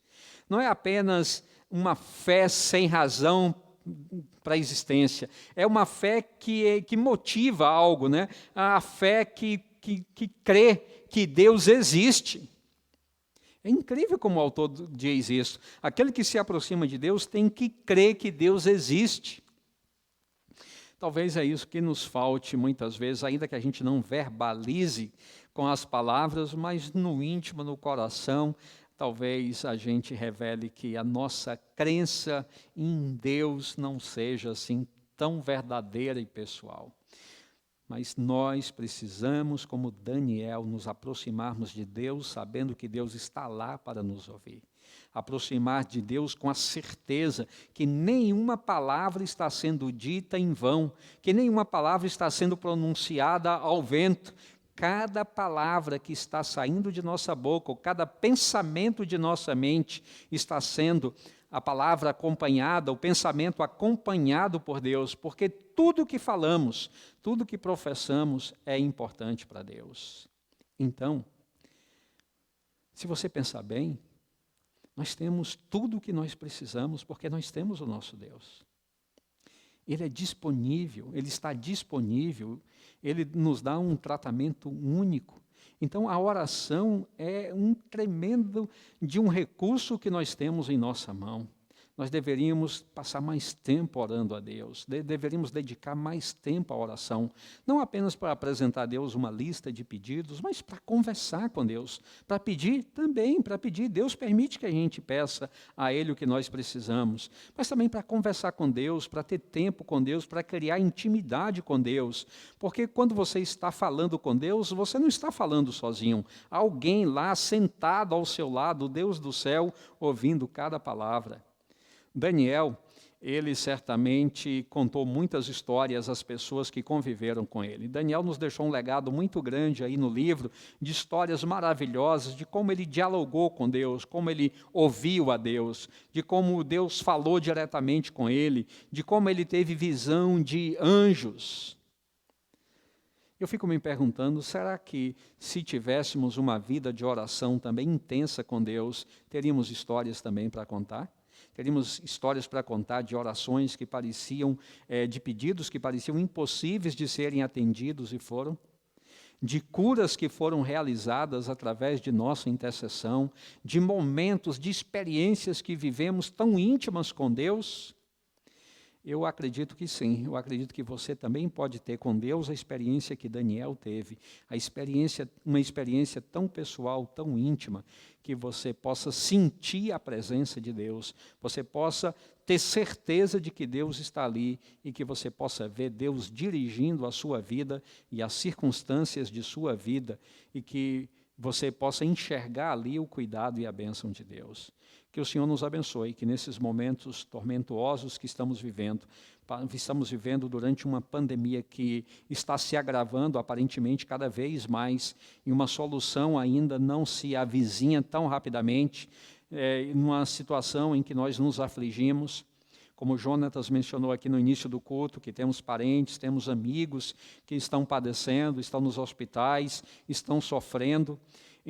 Não é apenas uma fé sem razão para a existência, é uma fé que motiva algo, né? A fé que crê que Deus existe. É incrível como o autor diz isso. Aquele que se aproxima de Deus tem que crer que Deus existe. Talvez é isso que nos falte muitas vezes, ainda que a gente não verbalize com as palavras, mas no íntimo, no coração, talvez a gente revele que a nossa crença em Deus não seja assim tão verdadeira e pessoal. Mas nós precisamos, como Daniel, nos aproximarmos de Deus, sabendo que Deus está lá para nos ouvir. Aproximar de Deus com a certeza que nenhuma palavra está sendo dita em vão, que nenhuma palavra está sendo pronunciada ao vento. Cada palavra que está saindo de nossa boca, ou cada pensamento de nossa mente está sendo a palavra acompanhada, o pensamento acompanhado por Deus, porque tudo que falamos, tudo que professamos é importante para Deus. Então, se você pensar bem, nós temos tudo o que nós precisamos, porque nós temos o nosso Deus. Ele é disponível, Ele está disponível, Ele nos dá um tratamento único. Então, a oração é um tremendo de um recurso que nós temos em nossa mão. Nós deveríamos passar mais tempo orando a Deus, deveríamos dedicar mais tempo à oração, não apenas para apresentar a Deus uma lista de pedidos, mas para conversar com Deus, para pedir também, para pedir. Deus permite que a gente peça a Ele o que nós precisamos, mas também para conversar com Deus, para ter tempo com Deus, para criar intimidade com Deus, porque quando você está falando com Deus, você não está falando sozinho, há alguém lá sentado ao seu lado, o Deus do céu, ouvindo cada palavra. Daniel, ele certamente contou muitas histórias às pessoas que conviveram com ele. Daniel nos deixou um legado muito grande aí no livro, de histórias maravilhosas, de como ele dialogou com Deus, como ele ouviu a Deus, de como Deus falou diretamente com ele, de como ele teve visão de anjos. Eu fico me perguntando, será que se tivéssemos uma vida de oração também intensa com Deus, teríamos histórias também para contar? Teríamos histórias para contar de orações que pareciam, de pedidos que pareciam impossíveis de serem atendidos e foram, de curas que foram realizadas através de nossa intercessão, de momentos, de experiências que vivemos tão íntimas com Deus. Eu acredito que sim, eu acredito que você também pode ter com Deus a experiência que Daniel teve, uma experiência tão pessoal, tão íntima, que você possa sentir a presença de Deus, você possa ter certeza de que Deus está ali e que você possa ver Deus dirigindo a sua vida e as circunstâncias de sua vida e que você possa enxergar ali o cuidado e a bênção de Deus. Que o Senhor nos abençoe, que nesses momentos tormentosos que estamos vivendo durante uma pandemia que está se agravando aparentemente cada vez mais, e uma solução ainda não se avizinha tão rapidamente, numa situação em que nós nos afligimos, como Jonatas mencionou aqui no início do culto, que temos parentes, temos amigos que estão padecendo, estão nos hospitais, estão sofrendo.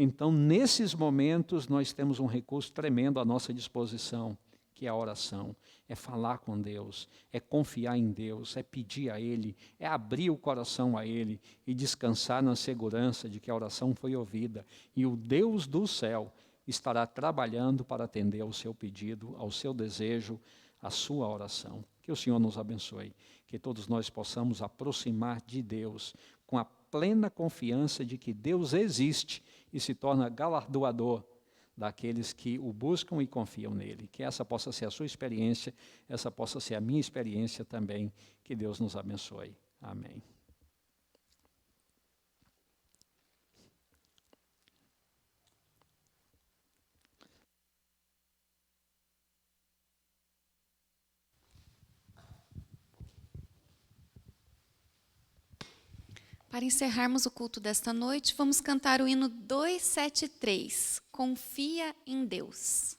Então, nesses momentos, nós temos um recurso tremendo à nossa disposição, que é a oração. É falar com Deus, é confiar em Deus, é pedir a Ele, é abrir o coração a Ele e descansar na segurança de que a oração foi ouvida. E o Deus do céu estará trabalhando para atender ao seu pedido, ao seu desejo, à sua oração. Que o Senhor nos abençoe, que todos nós possamos aproximar de Deus com a plena confiança de que Deus existe e se torna galardoador daqueles que o buscam e confiam nele. Que essa possa ser a sua experiência, essa possa ser a minha experiência também. Que Deus nos abençoe. Amém. Para encerrarmos o culto desta noite, vamos cantar o hino 273, Confia em Deus.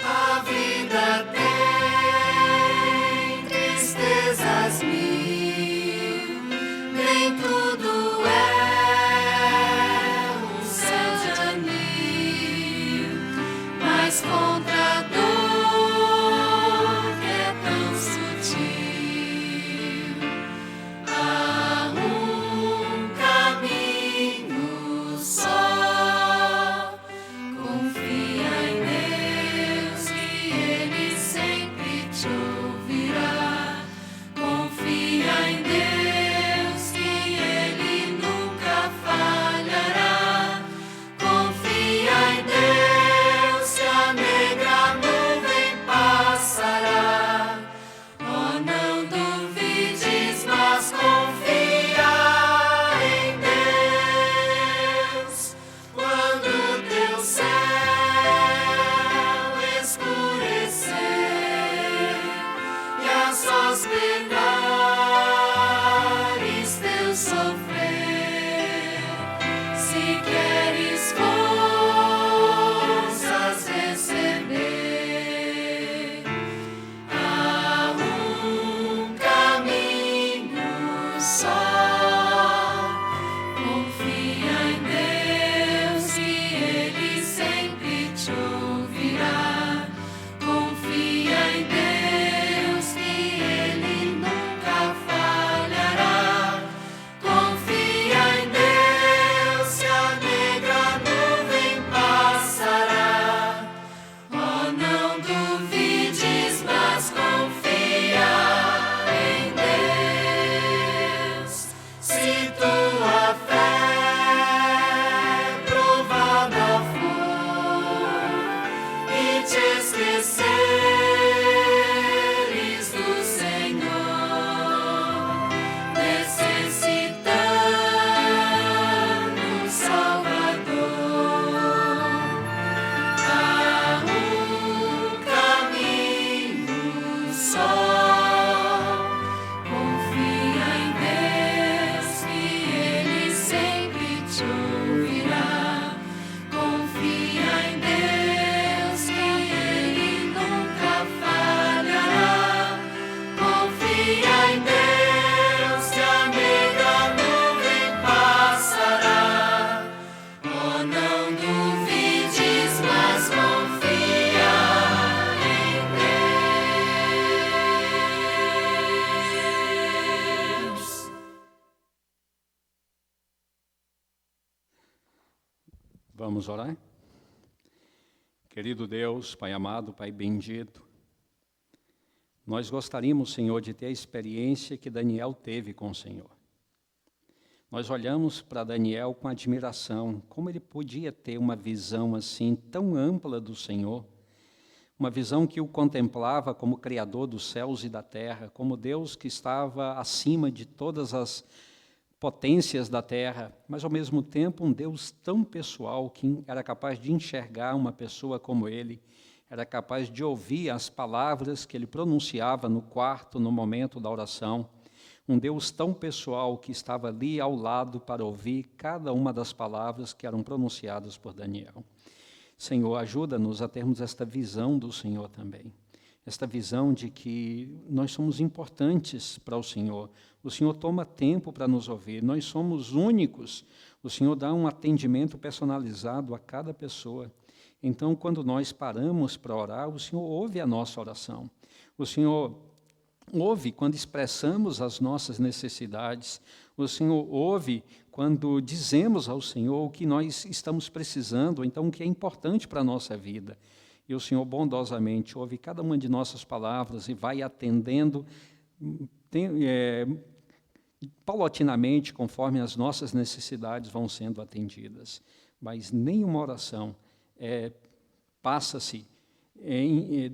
A vida tem tristezas mil, nem tudo é um céu de anil, mas contra a dor que é tão sutil, há um caminho só. Confia em Deus que Ele sempre te ouvirá. Confia em Deus que Ele nunca falhará. Confia em Deus que a negra nuvem passará. Oh, não duvides, mas confia em Deus. Quando teu céu escurecer e a sós penares teu sofrer, se queres forças receber, há um caminho só. Confia em Deus que Ele sempre te ouvirá. Confia em Deus que Ele nunca falhará. Confia em Deus que a negra nuvem passará. Oh, não duvides, mas confia em Deus. Se tua fé provada for e te esqueceres do Senhor, necessitando um Salvador, há um caminho só. Confia em Deus que Ele sempre te ouvirá. Confia em Deus que Ele nunca falhará. Confia em Deus que a negra nuvem passará. Oh, não duvides, mas confia em Deus. Vamos orar? Querido Deus, Pai amado, Pai bendito, nós gostaríamos, Senhor, de ter a experiência que Daniel teve com o Senhor. Nós olhamos para Daniel com admiração, como ele podia ter uma visão assim tão ampla do Senhor, uma visão que o contemplava como Criador dos céus e da terra, como Deus que estava acima de todas as potências da terra, mas ao mesmo tempo um Deus tão pessoal que era capaz de enxergar uma pessoa como ele, era capaz de ouvir as palavras que ele pronunciava no quarto, no momento da oração. Um Deus tão pessoal que estava ali ao lado para ouvir cada uma das palavras que eram pronunciadas por Daniel. Senhor, ajuda-nos a termos esta visão do Senhor também. Esta visão de que nós somos importantes para o Senhor. O Senhor toma tempo para nos ouvir. Nós somos únicos. O Senhor dá um atendimento personalizado a cada pessoa. Então, quando nós paramos para orar, o Senhor ouve a nossa oração. O Senhor ouve quando expressamos as nossas necessidades. O Senhor ouve quando dizemos ao Senhor o que nós estamos precisando, então o que é importante para a nossa vida. E o Senhor bondosamente ouve cada uma de nossas palavras e vai atendendo paulatinamente, conforme as nossas necessidades vão sendo atendidas. Mas nenhuma oração passa-se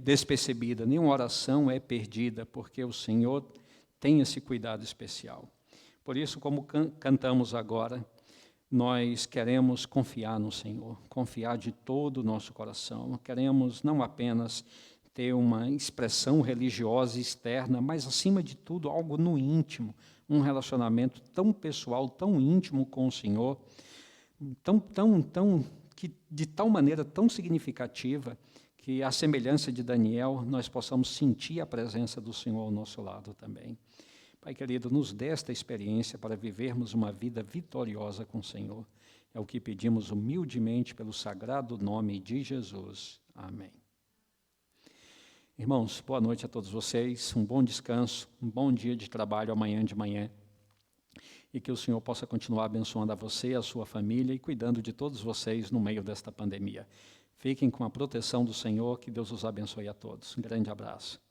despercebida, nenhuma oração é perdida, porque o Senhor tem esse cuidado especial. Por isso, como cantamos agora, nós queremos confiar no Senhor, confiar de todo o nosso coração. Queremos não apenas ter uma expressão religiosa externa, mas, acima de tudo, algo no íntimo, um relacionamento tão pessoal, tão íntimo com o Senhor, de tal maneira tão significativa, que, à semelhança de Daniel, nós possamos sentir a presença do Senhor ao nosso lado também. Pai querido, nos dê esta experiência para vivermos uma vida vitoriosa com o Senhor. É o que pedimos humildemente pelo sagrado nome de Jesus. Amém. Irmãos, boa noite a todos vocês, um bom descanso, um bom dia de trabalho amanhã de manhã. E que o Senhor possa continuar abençoando a você, a sua família e cuidando de todos vocês no meio desta pandemia. Fiquem com a proteção do Senhor, que Deus os abençoe a todos. Um grande abraço.